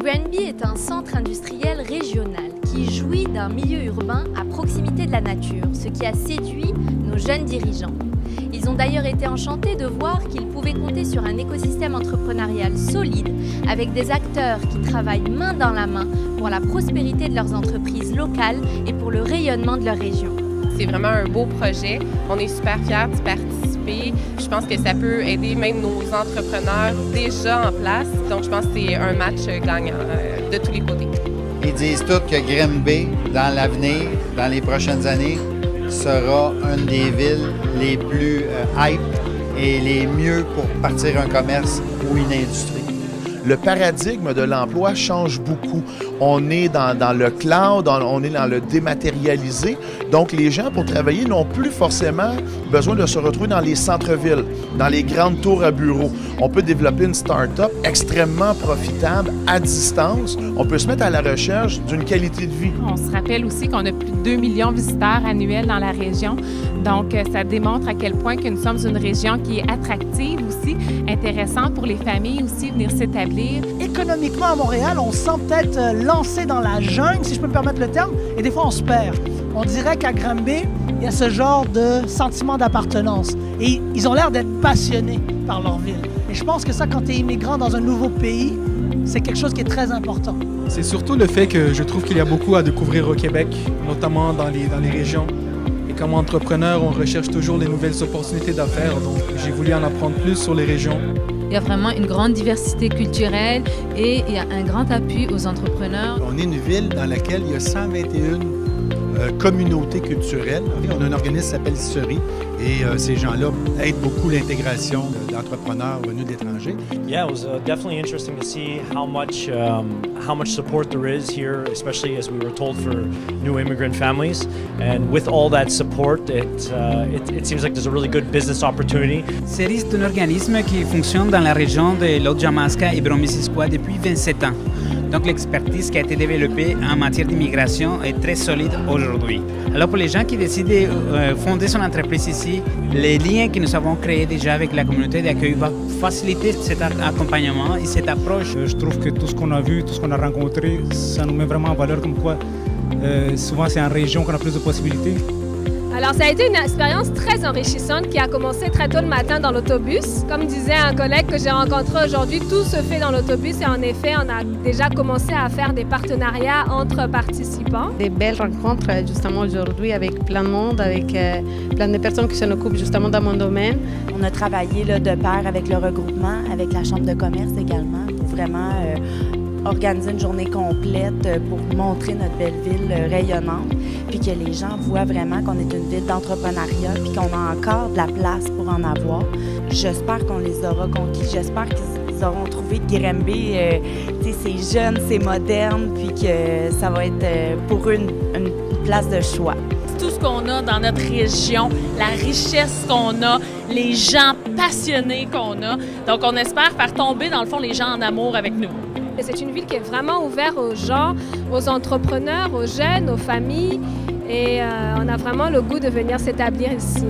Granby est un centre industriel régional qui jouit d'un milieu urbain à proximité de la nature, ce qui a séduit nos jeunes dirigeants. Ils ont d'ailleurs été enchantés de voir qu'ils pouvaient compter sur un écosystème entrepreneurial solide avec des acteurs qui travaillent main dans la main pour la prospérité de leurs entreprises locales et pour le rayonnement de leur région. C'est vraiment un beau projet. On est super fiers d'y participer. Je pense que ça peut aider même nos entrepreneurs déjà en place. Donc, je pense que c'est un match gagnant de tous les côtés. Ils disent tous que Granby, dans l'avenir, dans les prochaines années, sera une des villes les plus hype et les mieux pour partir un commerce ou une industrie. Le paradigme de l'emploi change beaucoup. On est dans le cloud, on est dans le dématérialisé. Donc, les gens, pour travailler, n'ont plus forcément besoin de se retrouver dans les centres-villes, dans les grandes tours à bureaux. On peut développer une start-up extrêmement profitable à distance. On peut se mettre à la recherche d'une qualité de vie. On se rappelle aussi qu'on a plus de 2 millions de visiteurs annuels dans la région. Donc, ça démontre à quel point que nous sommes une région qui est attractive aussi, intéressante pour les familles aussi venir s'établir. Économiquement, à Montréal, on se sent peut-être lancé dans la jungle, si je peux me permettre le terme, et des fois, on se perd. On dirait qu'à Granby, il y a ce genre de sentiment d'appartenance. Et ils ont l'air d'être passionnés par leur ville. Et je pense que ça, quand tu es immigrant dans un nouveau pays, c'est quelque chose qui est très important. C'est surtout le fait que je trouve qu'il y a beaucoup à découvrir au Québec, notamment dans les régions. Et comme entrepreneur, on recherche toujours les nouvelles opportunités d'affaires. Donc, j'ai voulu en apprendre plus sur les régions. Il y a vraiment une grande diversité culturelle et il y a un grand appui aux entrepreneurs. On est une ville dans laquelle il y a 121 communautés culturelles. On a un organisme qui s'appelle Seri et ces gens-là aident beaucoup l'intégration d'entrepreneurs venus de l'étranger. Yeah, it was definitely interesting to see how much support there is here, especially as we were told for new immigrant families. And with all that support, it seems like there's a really good business opportunity. Seri est un organisme qui fonctionne dans la région de l'Haute-Jamaïque et Brome-Missisquoi depuis 27 ans. Donc l'expertise qui a été développée en matière d'immigration est très solide aujourd'hui. Alors pour les gens qui décident de fonder son entreprise ici, les liens que nous avons créés déjà avec la communauté d'accueil vont faciliter cet accompagnement et cette approche. Je trouve que tout ce qu'on a vu, tout ce qu'on a rencontré, ça nous met vraiment en valeur comme quoi souvent c'est en région qu'on a plus de possibilités. Alors, ça a été une expérience très enrichissante qui a commencé très tôt le matin dans l'autobus. Comme disait un collègue que j'ai rencontré aujourd'hui, tout se fait dans l'autobus et en effet, on a déjà commencé à faire des partenariats entre participants. Des belles rencontres justement aujourd'hui avec plein de monde, avec plein de personnes qui s'en occupent justement dans mon domaine. On a travaillé là, de pair avec le regroupement, avec la Chambre de commerce également, pour vraiment organiser une journée complète pour montrer notre belle ville rayonnante, puis que les gens voient vraiment qu'on est une ville d'entrepreneuriat, puis qu'on a encore de la place pour en avoir. J'espère qu'on les aura conquis, j'espère qu'ils auront trouvé que Granby, c'est jeune, c'est moderne, puis que ça va être pour eux une place de choix. Tout ce qu'on a dans notre région, la richesse qu'on a, les gens passionnés qu'on a. Donc, on espère faire tomber, dans le fond, les gens en amour avec nous. C'est une ville qui est vraiment ouverte aux gens, aux entrepreneurs, aux jeunes, aux familles. Et on a vraiment le goût de venir s'établir ici.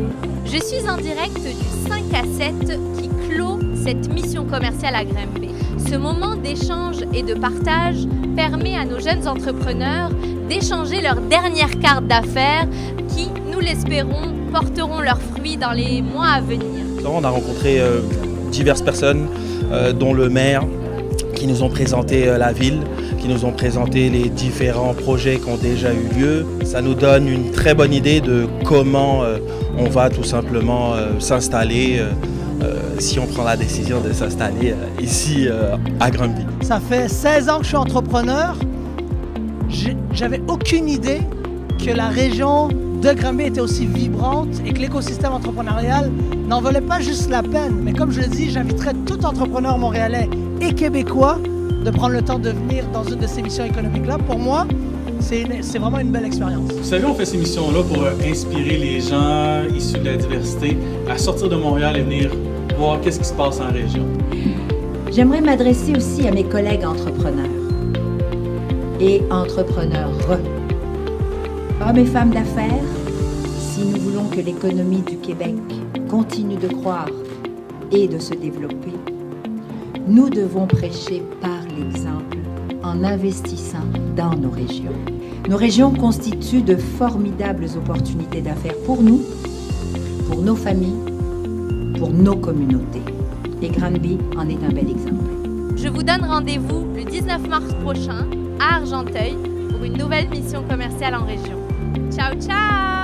Je suis en direct du 5 à 7 qui clôt cette mission commerciale à Granby. Ce moment d'échange et de partage permet à nos jeunes entrepreneurs d'échanger leur dernière carte d'affaires qui, nous l'espérons, porteront leurs fruits dans les mois à venir. On a rencontré diverses personnes, dont le maire, qui nous ont présenté la ville, qui nous ont présenté les différents projets qui ont déjà eu lieu. Ça nous donne une très bonne idée de comment on va tout simplement s'installer si on prend la décision de s'installer ici à Granby. Ça fait 16 ans que je suis entrepreneur. J'avais aucune idée que la région de Granby était aussi vibrante et que l'écosystème entrepreneurial n'en valait pas juste la peine. Mais comme je le dis, j'inviterais tout entrepreneur montréalais et québécois de prendre le temps de venir dans une de ces missions économiques-là. Pour moi, c'est vraiment une belle expérience. Vous savez, on fait ces missions-là pour inspirer les gens issus de la diversité à sortir de Montréal et venir voir qu'est-ce qui se passe en région. J'aimerais m'adresser aussi à mes collègues entrepreneurs et entrepreneurs. Hommes et femmes d'affaires, si nous voulons que l'économie du Québec continue de croître et de se développer, nous devons prêcher par l'exemple en investissant dans nos régions. Nos régions constituent de formidables opportunités d'affaires pour nous, pour nos familles, pour nos communautés. Et Granby en est un bel exemple. Je vous donne rendez-vous le 19 mars prochain à Argenteuil pour une nouvelle mission commerciale en région. Ciao, ciao!